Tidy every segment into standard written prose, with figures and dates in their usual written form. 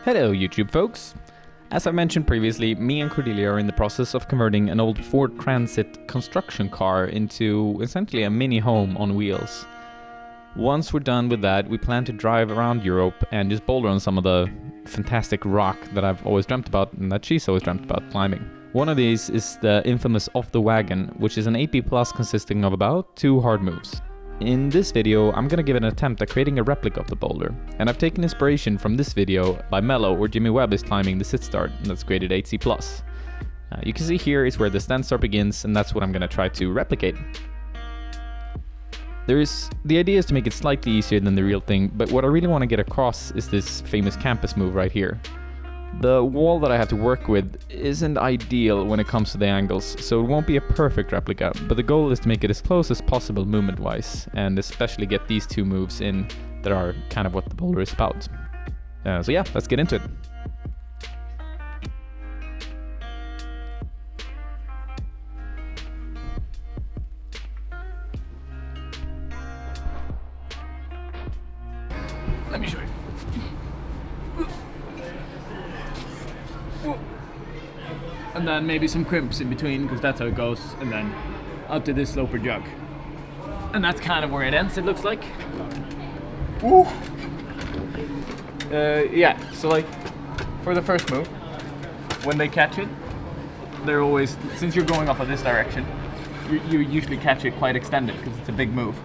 Hello YouTube folks! As I mentioned previously, me and Cordelia are in the process of converting an old Ford Transit construction car into essentially a mini home on wheels. Once we're done with that, we plan to drive around Europe and just boulder on some of the fantastic rock that I've always dreamt about and that she's always dreamt about climbing. One of these is the infamous Off the Wagon, which is an AP Plus consisting of about 2 hard moves. In this video, I'm gonna give an attempt at creating a replica of the boulder, and I've taken inspiration from this video by Mello, where Jimmy Webb is climbing the sit start, and that's graded 8C+. You can see here is where the stand start begins, and that's what I'm gonna try to replicate. The idea is to make it slightly easier than the real thing, but what I really want to get across is this famous campus move right here. The wall that I have to work with isn't ideal when it comes to the angles, so it won't be a perfect replica, but the goal is to make it as close as possible movement-wise, and especially get these 2 moves in that are kind of what the boulder is about. So yeah, let's get into it. Let me show you. And then maybe some crimps in between, because that's how it goes, and then out to this sloper jug. And that's kind of where it ends, it looks like. Woo! Yeah, so like, for the first move, when they catch it, they're always, since you're going off of this direction, you usually catch it quite extended, because it's a big move.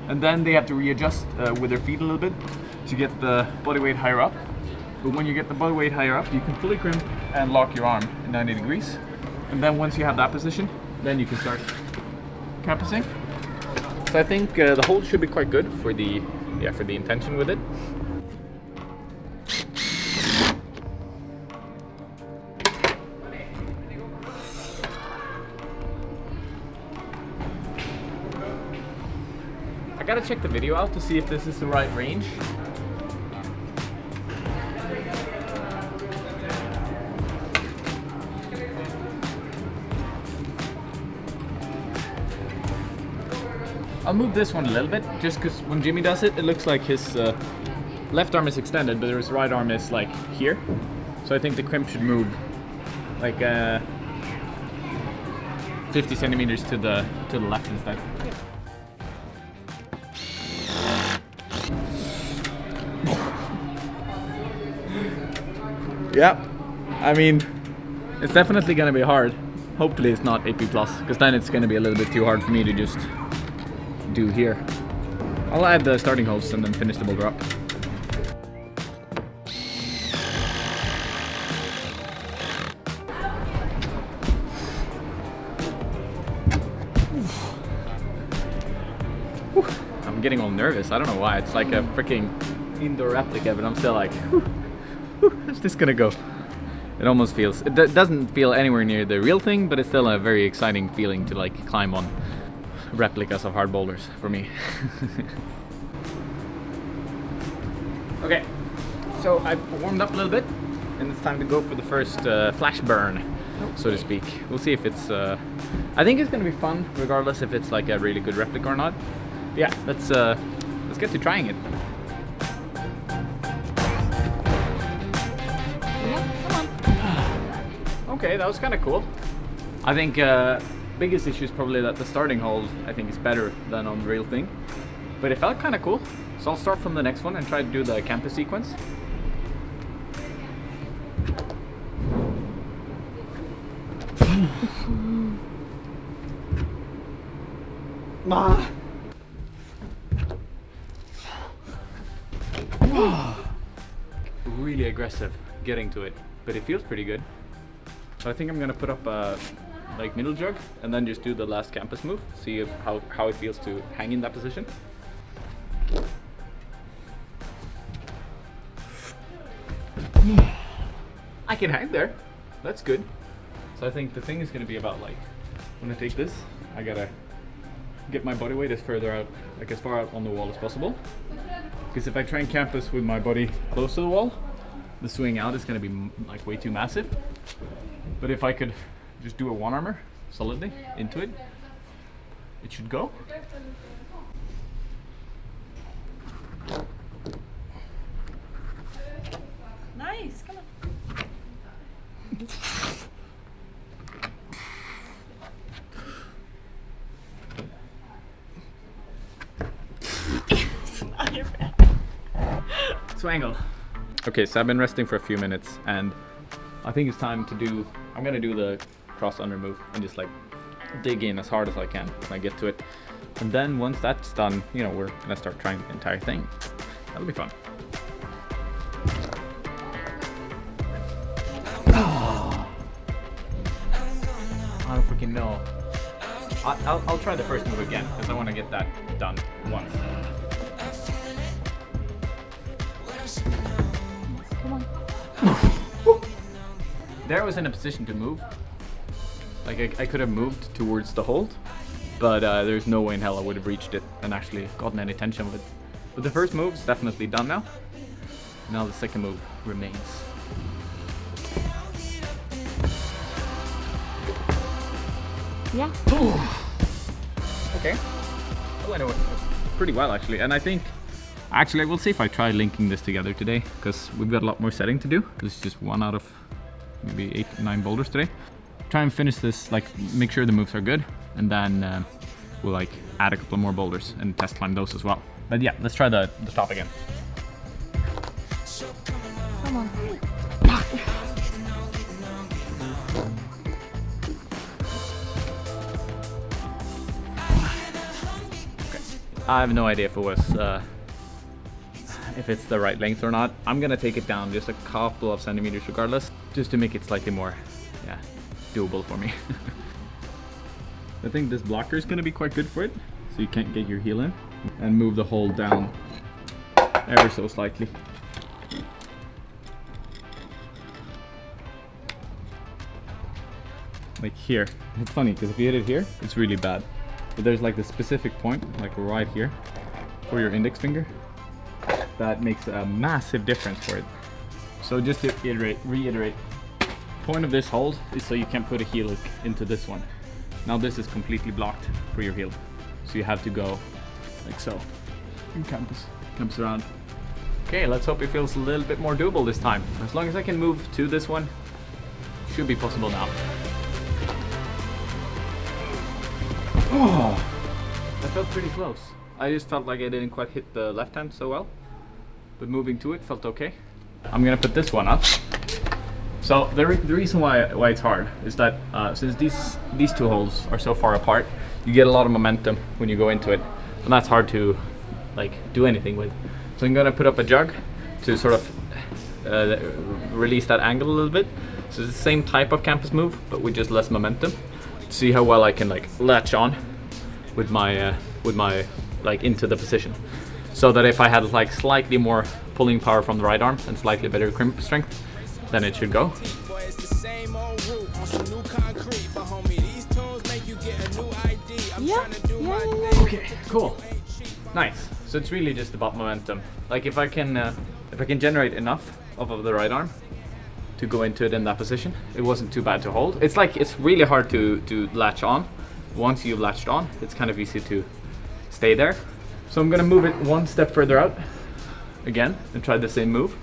And then they have to readjust with their feet a little bit to get the body weight higher up. But when you get the body weight higher up, you can fully crimp and lock your arm in 90 degrees. And then once you have that position, then you can start campusing. So I think the hold should be quite good for the intention with it. I gotta check the video out to see if this is the right range. I'll move this one a little bit, just because when Jimmy does it, it looks like his left arm is extended, but his right arm is like here. So I think the crimp should move like 50 centimeters to the left instead. Yeah, I mean, it's definitely gonna be hard. Hopefully it's not AP+, because then it's gonna be a little bit too hard for me to just do here. I'll add the starting hose and then finish the boulder up. I'm getting all nervous. I don't know why. It's like a freaking indoor replica, but I'm still like, how's this gonna go? It almost feels, it doesn't feel anywhere near the real thing, but it's still a very exciting feeling to like climb on replicas of hard boulders for me. Okay, so I've warmed up a little bit, and it's time to go for the first flash burn, so to speak. We'll see if it's, I think it's gonna be fun, regardless if it's like a really good replica or not. But yeah, let's get to trying it. Okay, that was kind of cool. I think biggest issue is probably that the starting hold I think is better than on the real thing, but it felt kind of cool. So I'll start from the next one and try to do the campus sequence. Really aggressive getting to it, but it feels pretty good. So I think I'm gonna put up a like middle jug and then just do the last campus move, see if, how it feels to hang in that position. I can hang there, that's good. So I think the thing is gonna be about like, when I take this, I gotta get my body weight as further out, like as far out on the wall as possible. Because if I try and campus with my body close to the wall, the swing out is gonna be like way too massive. But if I could just do a one-armer solidly into it, it should go. Nice, come on. Swangle. Okay, so I've been resting for a few minutes and I think it's time to do, I'm gonna do the cross under move and just like dig in as hard as I can when I get to it. And then once that's done, you know, we're gonna start trying the entire thing. That'll be fun. Oh, I don't freaking know. I'll try the first move again because I want to get that done once. Come on. There I was in a position to move. Like I could have moved towards the hold, but there's no way in hell I would have reached it and actually gotten any tension with it. But the first move's definitely done now. Now the second move remains. Yeah. Okay. That went pretty well actually, and I think actually we'll see if I try linking this together today because we've got a lot more setting to do. This is just one out of maybe 8 or 9 boulders today. Try and finish this, like make sure the moves are good, and then we'll like add a couple more boulders and test climb those as well. But yeah, let's try the top again. Come on. I have no idea if it was if it's the right length or not. I'm gonna take it down just a couple of centimeters regardless, just to make it slightly more, yeah, doable for me. I think this blocker is gonna be quite good for it, so you can't get your heel in, and move the hold down ever so slightly. Like here. It's funny because if you hit it here, it's really bad. But there's like the specific point, like right here, for your index finger, that makes a massive difference for it. So just to reiterate, point of this hold is so you can put a heel hook into this one. Now this is completely blocked for your heel, so you have to go like so. And campus around. Okay, let's hope it feels a little bit more doable this time. As long as I can move to this one, should be possible now. Oh, that felt pretty close. I just felt like I didn't quite hit the left hand so well, but moving to it felt okay. I'm gonna put this one up. So the reason why it's hard is that since these two holes are so far apart, you get a lot of momentum when you go into it, and that's hard to like do anything with. So I'm gonna put up a jug to sort of release that angle a little bit. So it's the same type of campus move, but with just less momentum. See how well I can like latch on with my like into the position, so that if I had like slightly more pulling power from the right arm and slightly better crimp strength, then it should go. Yeah. Okay, cool, nice. So it's really just about momentum. Like if I can generate enough of the right arm to go into it in that position, it wasn't too bad to hold. It's like it's really hard to latch on. Once you've latched on, it's kind of easy to stay there. So I'm gonna move it one step further out again and try the same move,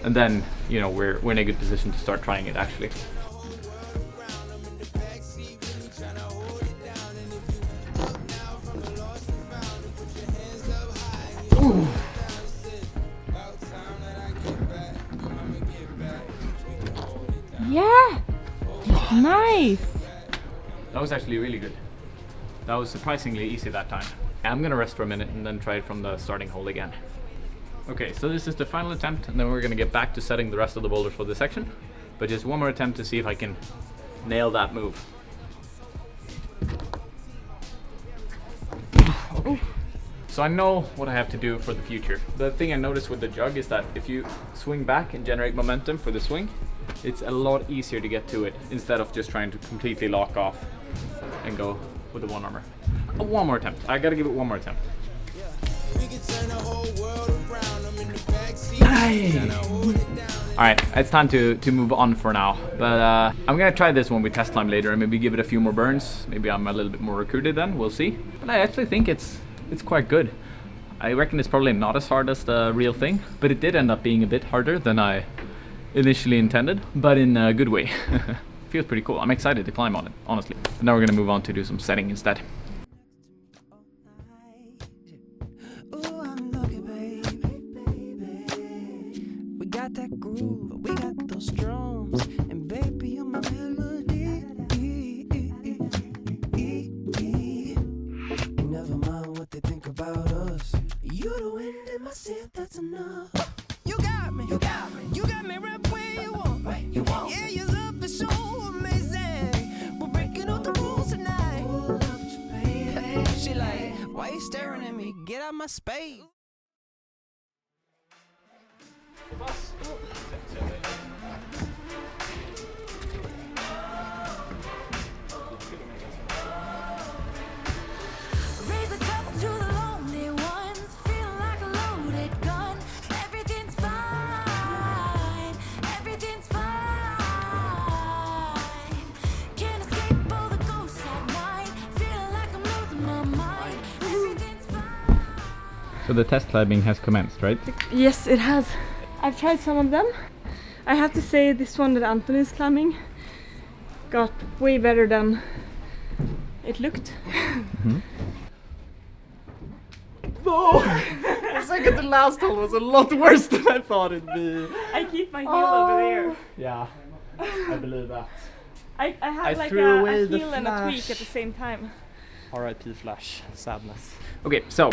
and then you know we're in a good position to start trying it actually. Ooh. Yeah. Nice. That was actually really good. That was surprisingly easy that time. I'm gonna rest for a minute and then try it from the starting hold again. Okay, so this is the final attempt, and then we're gonna get back to setting the rest of the boulders for this section. But just one more attempt to see if I can nail that move. Okay. So I know what I have to do for the future. The thing I noticed with the jug is that if you swing back and generate momentum for the swing, it's a lot easier to get to it instead of just trying to completely lock off and go with the one armor. One more attempt. I gotta give it one more attempt. Alright, it's time to move on for now. But I'm gonna try this one with test climb later and maybe give it a few more burns. Maybe I'm a little bit more recruited then, we'll see. But I actually think it's quite good. I reckon it's probably not as hard as the real thing, but it did end up being a bit harder than I initially intended, but in a good way. Feels pretty cool. I'm excited to climb on it, honestly. But now we're gonna move on to do some setting instead. We got that groove, we got those drums, and baby, you're my melody. And never mind what they think about us. You're the wind in my sail, that's enough. You got me, you got me, you got me right where you want. Yeah, your love is so amazing. We're breaking all the rules tonight. She like, why you staring at me? Get out my space. Raise a cup to the lonely ones, feel like a loaded gun. Everything's fine, everything's fine. Can't escape all the ghosts at night, feel like I'm losing my mind. Everything's fine. So the test climbing has commenced, right? Yes, it has. I've tried some of them. I have to say this one that Anton is climbing got way better than it looked. No! The second to last hole was a lot worse than I thought it'd be. I keep my heel over there. Yeah, I believe that. I have I like threw a away the heel and a tweak flash. at the same time. R.I.P. Flash. Sadness. Okay, so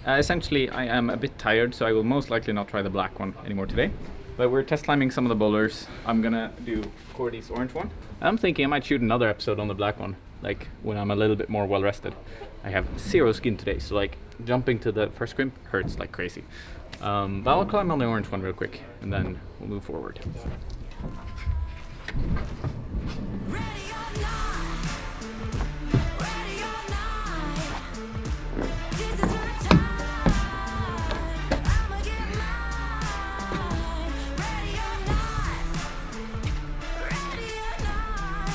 essentially I am a bit tired, so I will most likely not try the black one anymore today. But we're test climbing some of the boulders. I'm gonna do Cordy's orange one. I'm thinking I might shoot another episode on the black one, like when I'm a little bit more well rested. I have zero skin today, so like jumping to the first crimp hurts like crazy. But I'll climb on the orange one real quick, and then we'll move forward. Ready or not, ready or not. This is my time, I'ma get mine. Ready or not, ready or not.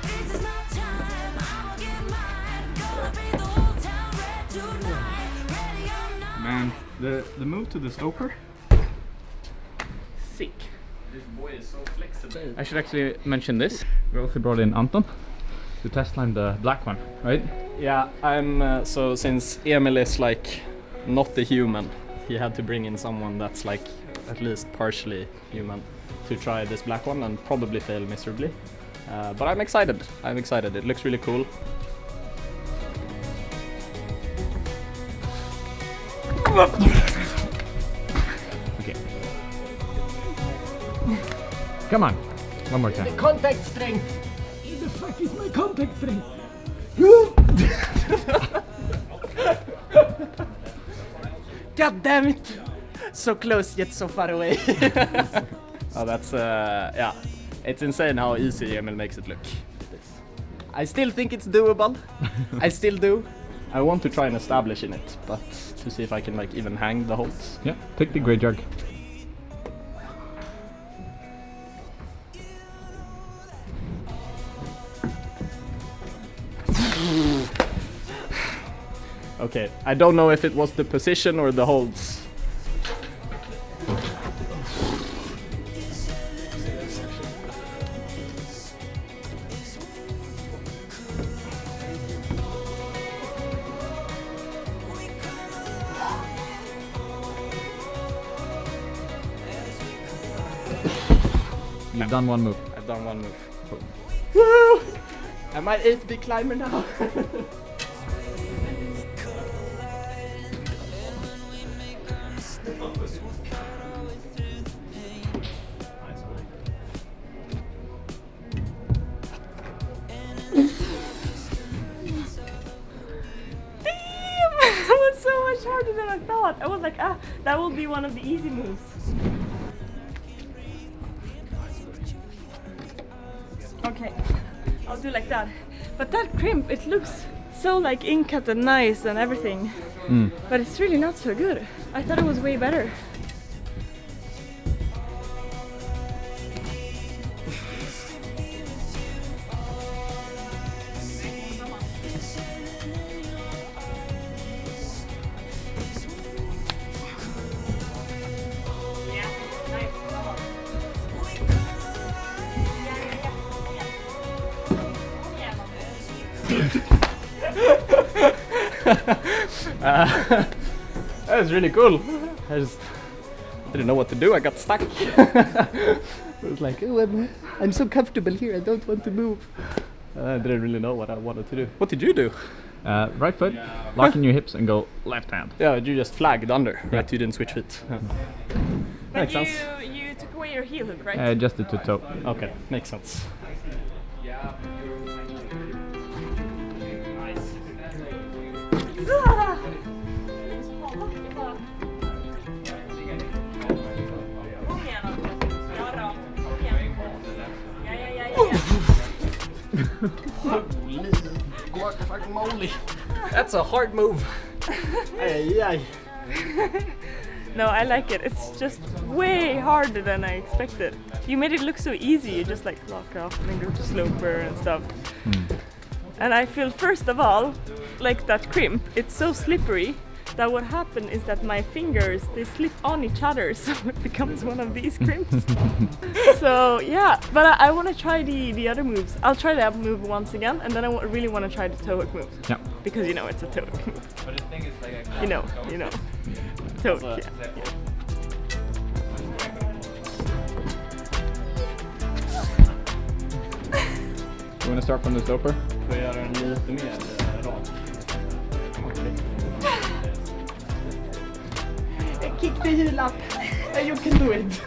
This is my time, I'ma get mine. Gonna be the whole town red tonight. Ready or not. Man, the move to the stoker, sick. This boy is so flexible. I should actually mention this. We also brought in Anton to test climb the black one, right? Yeah, I'm so since Emil is like not a human, he had to bring in someone that's like at least partially human to try this black one and probably fail miserably. But I'm excited. I'm excited. It looks really cool. Okay. Come on, one more time. Contact strength. The fuck is my contact strength? God damn it! So close yet so far away. Oh, that's yeah. It's insane how easy Emil makes it look. I still think it's doable. I still do. I want to try and establish in it, but to see if I can like even hang the holds. Yeah, take the grey jug. Okay, I don't know if it was the position or the holds. You've done one move. I've done one move. Woo! Am I 8B climber now? That was so much harder than I thought. I was like, that will be one of the easy moves. Okay, I'll do like that. But that crimp, it looks so like in-cut and nice and everything. But it's really not so good. I thought it was way better. Yeah, nice. That was really cool. I just didn't know what to do. I got stuck. I was like, oh, I'm so comfortable here. I don't want to move. I didn't really know what I wanted to do. What did you do? Right foot, lock in your hips and go left hand. Yeah, you just flagged under, right? You didn't switch feet. But Makes sense. you took away your heel hook, right? Adjusted to toe. Okay, makes sense. Ah! Kom igen då. Ja då. Kom igen. Ja. Holy guacamole. That's a hard move. Ay, ay. No, I like it. It's just way harder than I expected. You made it look so easy. You just like lock off and then go to sloper and stuff. And I feel, first of all, like that crimp, it's so slippery that what happened is that my fingers, they slip on each other, so it becomes one of these crimps. So yeah, but I want to try the other moves. I'll try the up move once again, and then I really want to try the toe hook move. Yeah. Because you know it's a toe hook move. You know. Toe hook, yeah. You want to start from the sloper? Får jag göra den lite mer rak? Kick the heel up. You can do it.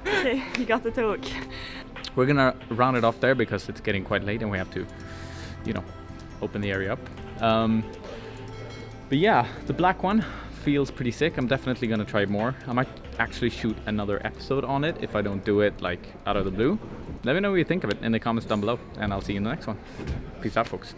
Okay, you got the toe hook. We're gonna round it off there because it's getting quite late and we have to, open the area up. But yeah, the black one feels pretty sick. I'm definitely gonna try it more. I might actually shoot another episode on it if I don't do it like out of the blue. Let me know what you think of it in the comments down below, and I'll see you in the next one. Peace out, folks.